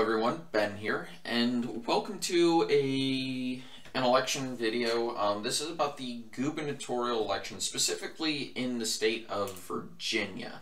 everyone, Ben here, and welcome to an election video. This is about the gubernatorial election, specifically in the state of Virginia.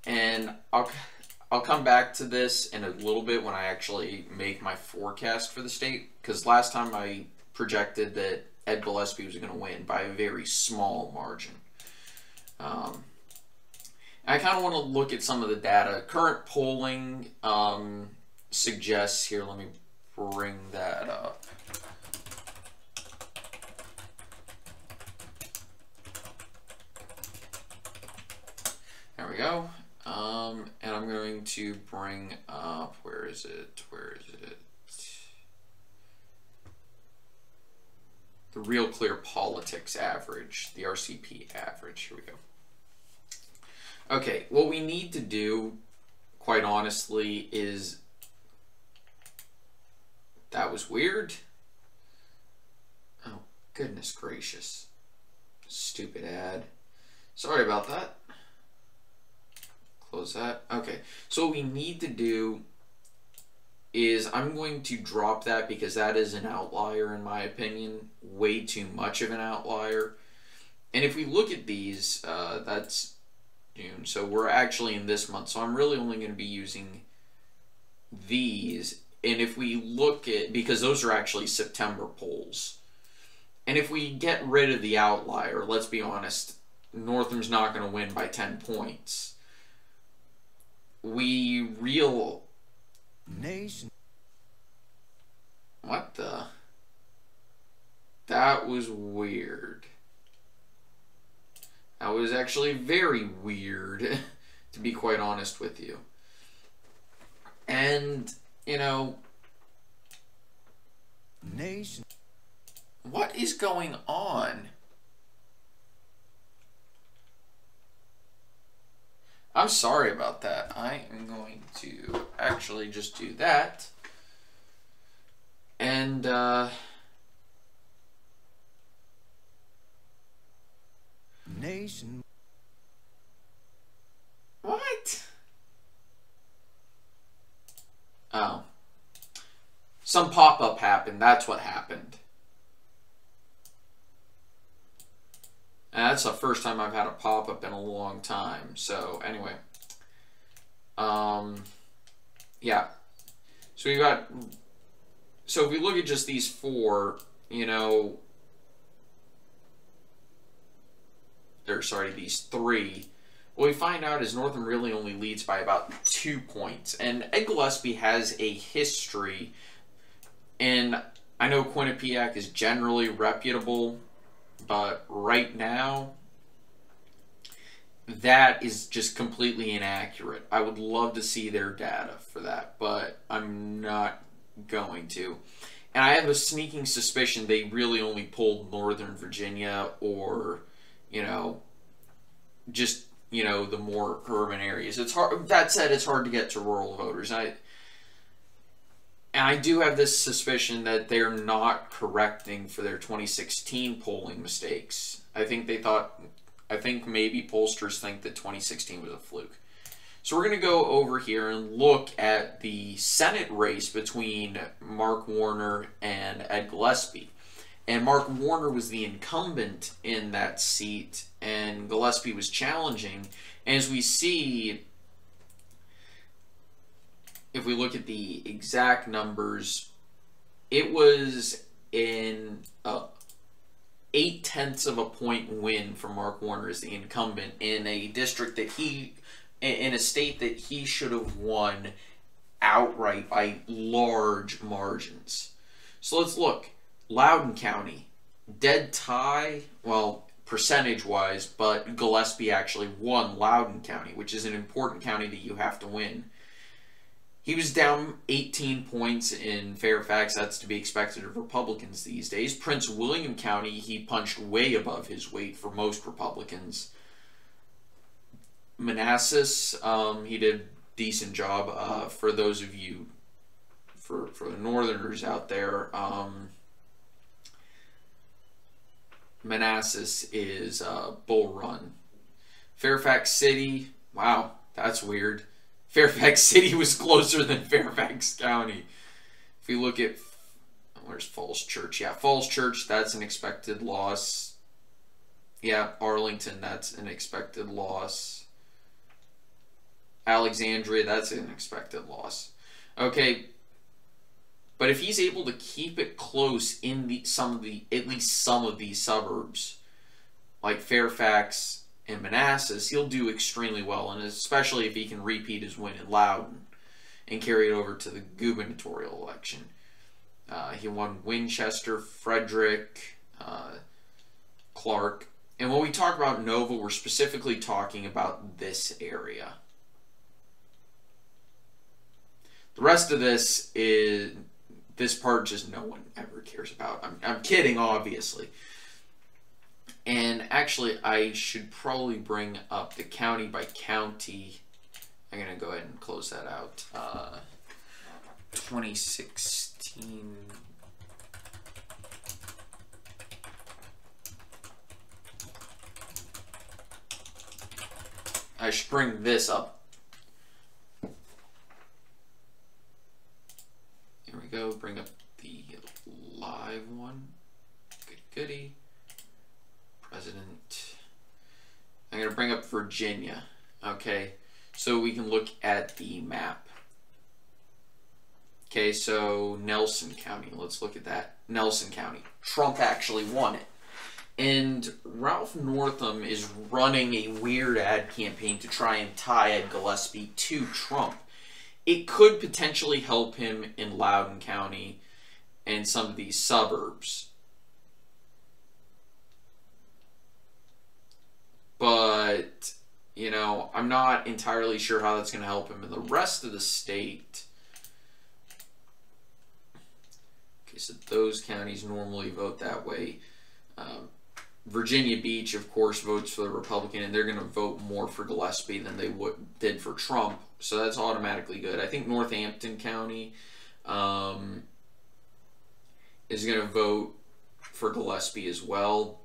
And I'll come back to this in a little bit when I actually make my forecast for the state, because last time I projected that Ed Gillespie was going to win by a very small margin. I kind of want to look at some of the data. Current polling suggests, here, let me bring that up. There we go. And I'm going to bring up, where is it? The Real Clear Politics average, the RCP average. Here we go. Okay, what we need to do, quite honestly, is... That was weird. Oh, goodness gracious. Stupid ad. Sorry about that. Close that. Okay, so what we need to do is I'm going to drop that because that is an outlier in my opinion. Way too much of an outlier. And if we look at these, that's June. So we're actually in this month. So I'm really only going to be using these. And if we look at, because those are actually September polls. And if we get rid of the outlier, let's be honest, Northam's not going to win by 10 points. Nation. What the? That was weird. That was actually very weird, to be quite honest with you. And, you know, Nation. What is going on? I'm sorry about that. I am going to actually just do that. And, Nation. What? Oh. Some pop-up happened. That's what happened. And that's the first time I've had a pop-up in a long time. So, anyway. Yeah. So, we got... So, if we look at just these four, you know... Or, sorry, these three... What we find out is Northam really only leads by about 2 points. And Ed Gillespie has a history. And I know Quinnipiac is generally reputable. But right now, that is just completely inaccurate. I would love to see their data for that, but I'm not going to. And I have a sneaking suspicion they really only pulled Northern Virginia or, you know, just, you know, the more urban areas. It's hard. That said, it's hard to get to rural voters. And I do have this suspicion that they're not correcting for their 2016 polling mistakes. I think maybe pollsters think that 2016 was a fluke. So we're going to go over here and look at the Senate race between Mark Warner and Ed Gillespie. And Mark Warner was the incumbent in that seat, and Gillespie was challenging. And as we see... If we look at the exact numbers, it was an 0.8 of a point win for Mark Warner as the incumbent in a district that in a state that he should have won outright by large margins. So let's look. Loudoun County, dead tie, well, percentage-wise, but Gillespie actually won Loudoun County, which is an important county that you have to win. He was down 18 points in Fairfax. That's to be expected of Republicans these days. Prince William County, he punched way above his weight for most Republicans. Manassas, he did a decent job. For those of you, for the Northerners out there, Manassas is Bull Run. Fairfax City, wow, that's weird. Fairfax City was closer than Fairfax County. If we look at, where's Falls Church? Yeah, Falls Church, that's an expected loss. Yeah, Arlington, that's an expected loss. Alexandria, that's an expected loss. Okay, but if he's able to keep it close in at least some of these suburbs, like Fairfax and Manassas, he'll do extremely well, and especially if he can repeat his win in Loudoun and carry it over to the gubernatorial election. He won Winchester, Frederick, Clark. And when we talk about Nova, we're specifically talking about this area. The rest of this part just no one ever cares about. I'm kidding, obviously. And actually, I should probably bring up the county by county. I'm going to go ahead and close that out. 2016. I should bring this up. Here we go. Bring up the live one. Goody. President. I'm going to bring up Virginia. Okay. So we can look at the map. Okay, so Nelson County. Let's look at that. Nelson County. Trump actually won it. And Ralph Northam is running a weird ad campaign to try and tie Ed Gillespie to Trump. It could potentially help him in Loudoun County and some of these suburbs. But, you know, I'm not entirely sure how that's going to help him in the rest of the state. Okay, so those counties normally vote that way. Virginia Beach, of course, votes for the Republican, and they're going to vote more for Gillespie than they did for Trump. So that's automatically good. I think Northampton County is going to vote for Gillespie as well.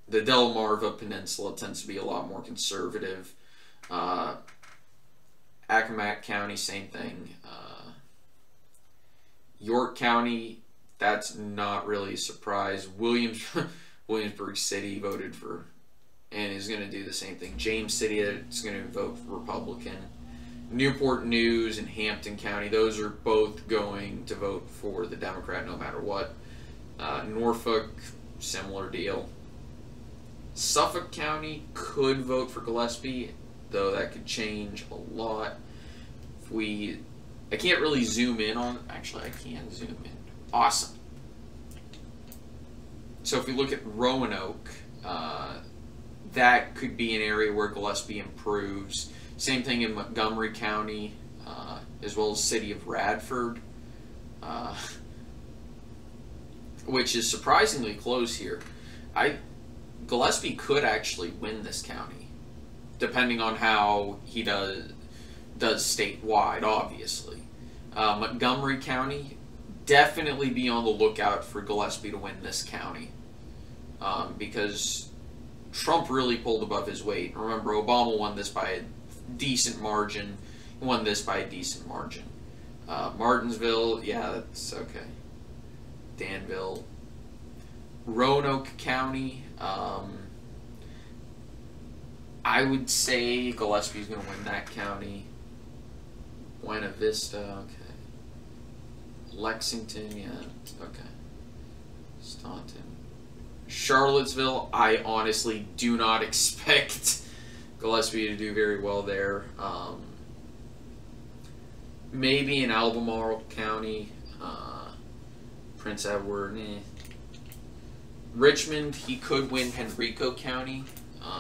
The Delmarva Peninsula tends to be a lot more conservative. Accomack County, same thing. York County, that's not really a surprise. Williamsburg City voted for, and is going to do the same thing. James City, it's going to vote for Republican. Newport News and Hampton County, those are both going to vote for the Democrat no matter what. Norfolk, similar deal. Suffolk County could vote for Gillespie, though that could change a lot. I can't really zoom in on, actually I can zoom in. Awesome. So if we look at Roanoke, that could be an area where Gillespie improves. Same thing in Montgomery County, as well as city of Radford, which is surprisingly close here. Gillespie could actually win this county, depending on how he does statewide, obviously. Montgomery County, definitely be on the lookout for Gillespie to win this county, because Trump really pulled above his weight. Remember, Obama won this by a decent margin. He won this by a decent margin. Martinsville, yeah, that's okay. Danville. Roanoke County, I would say Gillespie's going to win that county. Buena Vista, okay. Lexington, yeah, okay. Staunton. Charlottesville, I honestly do not expect Gillespie to do very well there. Maybe in Albemarle County, Prince Edward, Richmond, he could win Henrico County.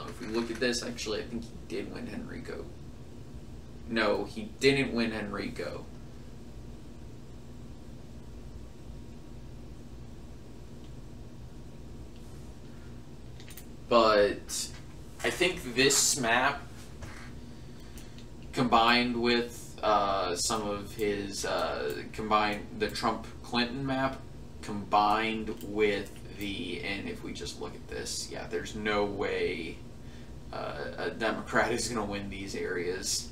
If we look at this, actually, I think he did win Henrico. No, he didn't win Henrico. But I think this map, combined with some of his, the Trump-Clinton map, combined with and if we just look at this, yeah, there's no way a Democrat is going to win these areas.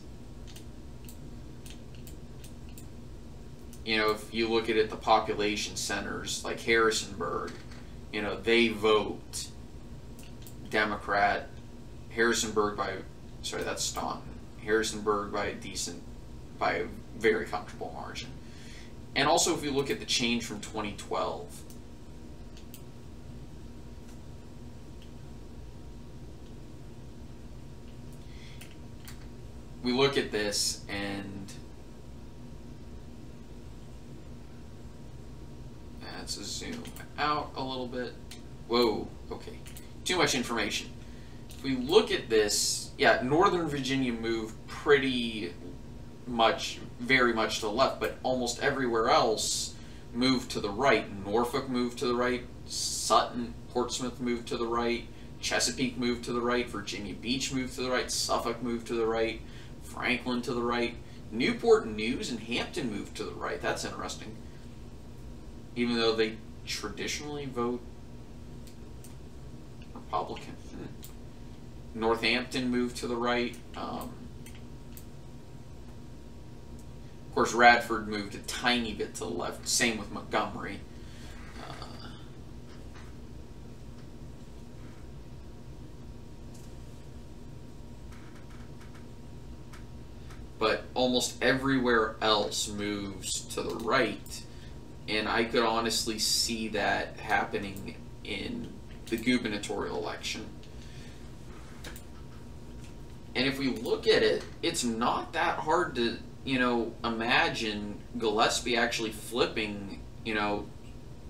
You know, if you look at it, the population centers like Harrisonburg, you know, they vote Democrat. Harrisonburg by, sorry, that's Staunton. Harrisonburg by a very comfortable margin. And also, if you look at the change from 2012, we look at this and let's zoom out a little bit. Whoa, okay. Too much information. If we look at this, yeah, Northern Virginia moved pretty much, very much to the left, but almost everywhere else moved to the right. Norfolk moved to the right, Sutton, Portsmouth moved to the right, Chesapeake moved to the right, Virginia Beach moved to the right, Suffolk moved to the right, Franklin to the right, Newport News and Hampton moved to the right. That's interesting. Even though they traditionally vote Republican. Northampton moved to the right. Of course, Radford moved a tiny bit to the left. Same with Montgomery. But almost everywhere else moves to the right. And I could honestly see that happening in the gubernatorial election. And if we look at it, it's not that hard to, you know, imagine Gillespie actually flipping, you know,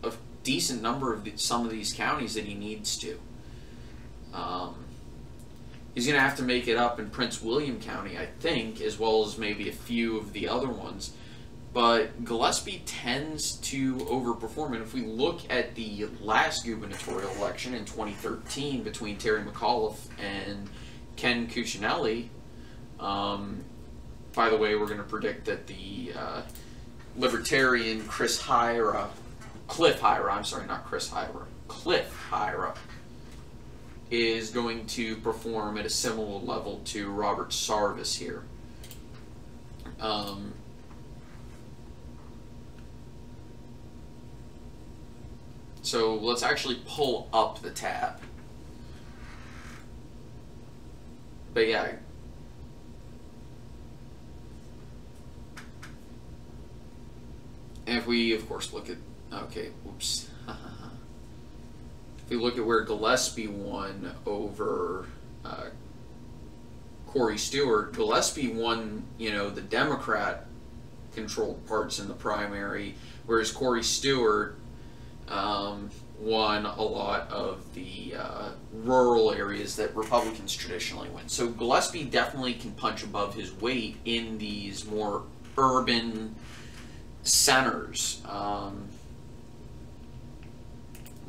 a decent number of some of these counties that he needs to. He's going to have to make it up in Prince William County, I think, as well as maybe a few of the other ones. But Gillespie tends to overperform. And if we look at the last gubernatorial election in 2013 between Terry McAuliffe and Ken Cuccinelli, by the way, we're going to predict that the Libertarian Cliff Hyra, I'm sorry, not Chris Hyra, Cliff Hyra, is going to perform at a similar level to Robert Sarvis here. So let's actually pull up the tab. But yeah. And if we, of course, look at, okay, whoops. If we look at where Gillespie won over Corey Stewart, Gillespie won, you know, the Democrat-controlled parts in the primary, whereas Corey Stewart won a lot of the rural areas that Republicans traditionally win. So Gillespie definitely can punch above his weight in these more urban centers.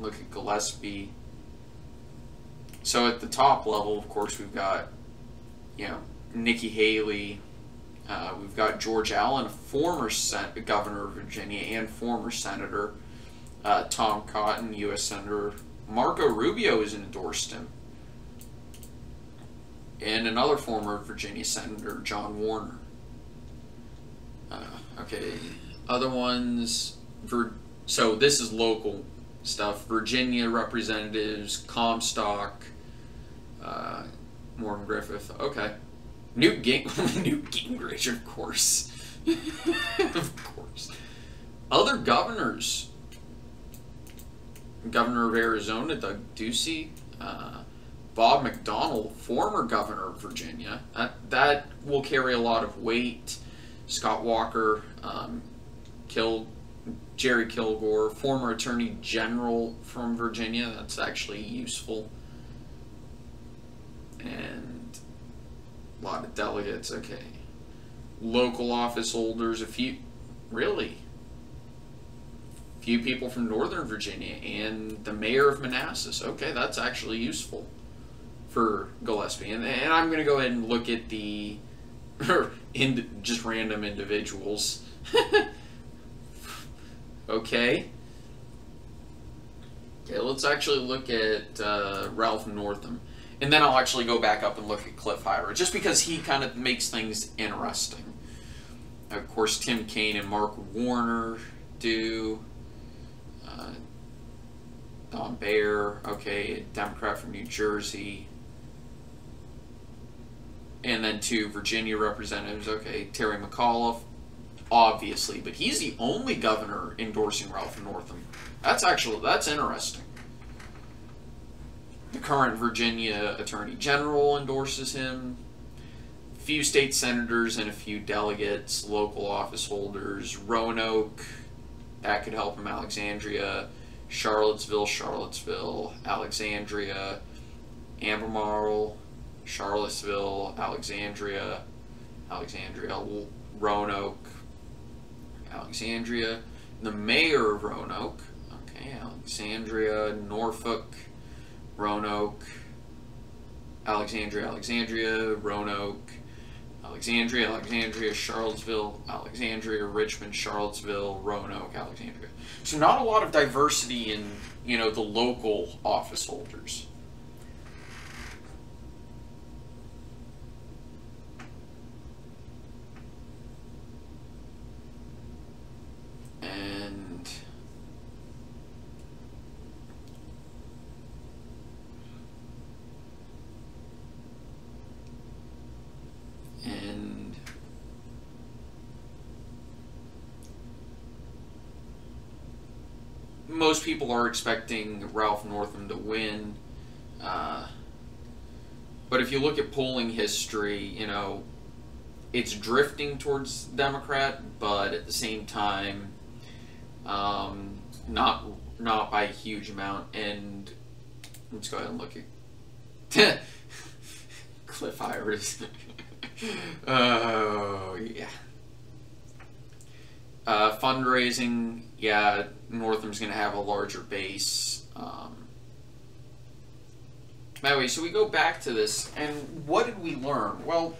Look at Gillespie. So at the top level, of course, we've got, you know, Nikki Haley. We've got George Allen, former governor of Virginia and former senator. Tom Cotton, U.S. Senator. Marco Rubio has endorsed him. And another former Virginia Senator, John Warner. Okay, other ones. So this is local stuff. Virginia representatives, Comstock, Morgan Griffith. Okay. Newt Gingrich, of course. Of course. Other governors. Governor of Arizona, Doug Ducey, Bob McDonnell, former governor of Virginia. That will carry a lot of weight. Scott Walker, Jerry Kilgore, former Attorney General from Virginia. That's actually useful. And a lot of delegates. Okay. Local office holders, a few. Really? Few people from Northern Virginia and the mayor of Manassas. Okay, that's actually useful for Gillespie. And I'm going to go ahead and look at the just random individuals. Okay. Okay, let's actually look at Ralph Northam. And then I'll actually go back up and look at Cliff Hyra, just because he kind of makes things interesting. Of course, Tim Kaine and Mark Warner do. Don Baer, okay, a Democrat from New Jersey. And then 2 Virginia representatives, okay, Terry McAuliffe, obviously, but he's the only governor endorsing Ralph Northam. That's interesting. The current Virginia Attorney General endorses him. A few state senators and a few delegates, local office holders. Roanoke, that could help him. Alexandria, Charlottesville, Alexandria, Albemarle, Charlottesville, Alexandria, Roanoke, Alexandria. The mayor of Roanoke, okay, Alexandria, Norfolk, Roanoke, Alexandria, Roanoke, Alexandria, Charlottesville, Alexandria, Richmond, Charlottesville, Roanoke, Alexandria. So not a lot of diversity in, the local office holders. And most people are expecting Ralph Northam to win. But if you look at polling history, it's drifting towards Democrat, but at the same time, not by a huge amount. And let's go ahead and look at Cliff Hyra. Oh yeah. Fundraising, yeah, Northam's going to have a larger base. Anyway, so we go back to this, and what did we learn? Well,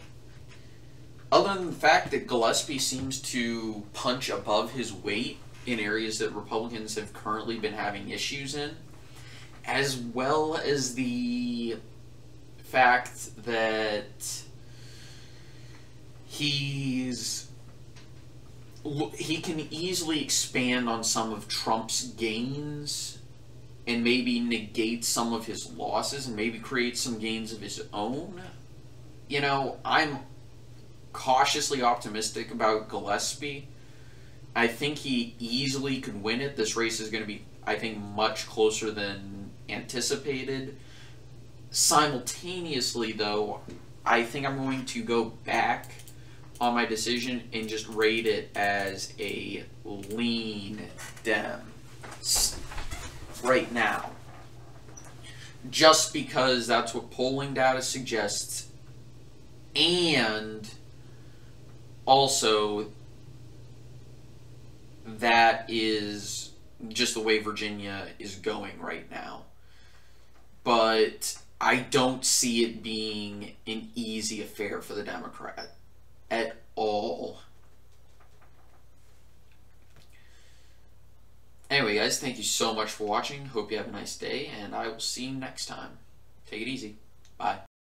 other than the fact that Gillespie seems to punch above his weight in areas that Republicans have currently been having issues in, as well as the fact that he can easily expand on some of Trump's gains and maybe negate some of his losses and maybe create some gains of his own. I'm cautiously optimistic about Gillespie. I think he easily could win it. This race is going to be, I think, much closer than anticipated. Simultaneously, though, I think I'm going to go back on my decision and just rate it as a lean Dem right now. Just because that's what polling data suggests, and also that is just the way Virginia is going right now. But I don't see it being an easy affair for the Democrat at all. Anyway, guys, thank you so much for watching. Hope you have a nice day, and I will see you next time. Take it easy. Bye.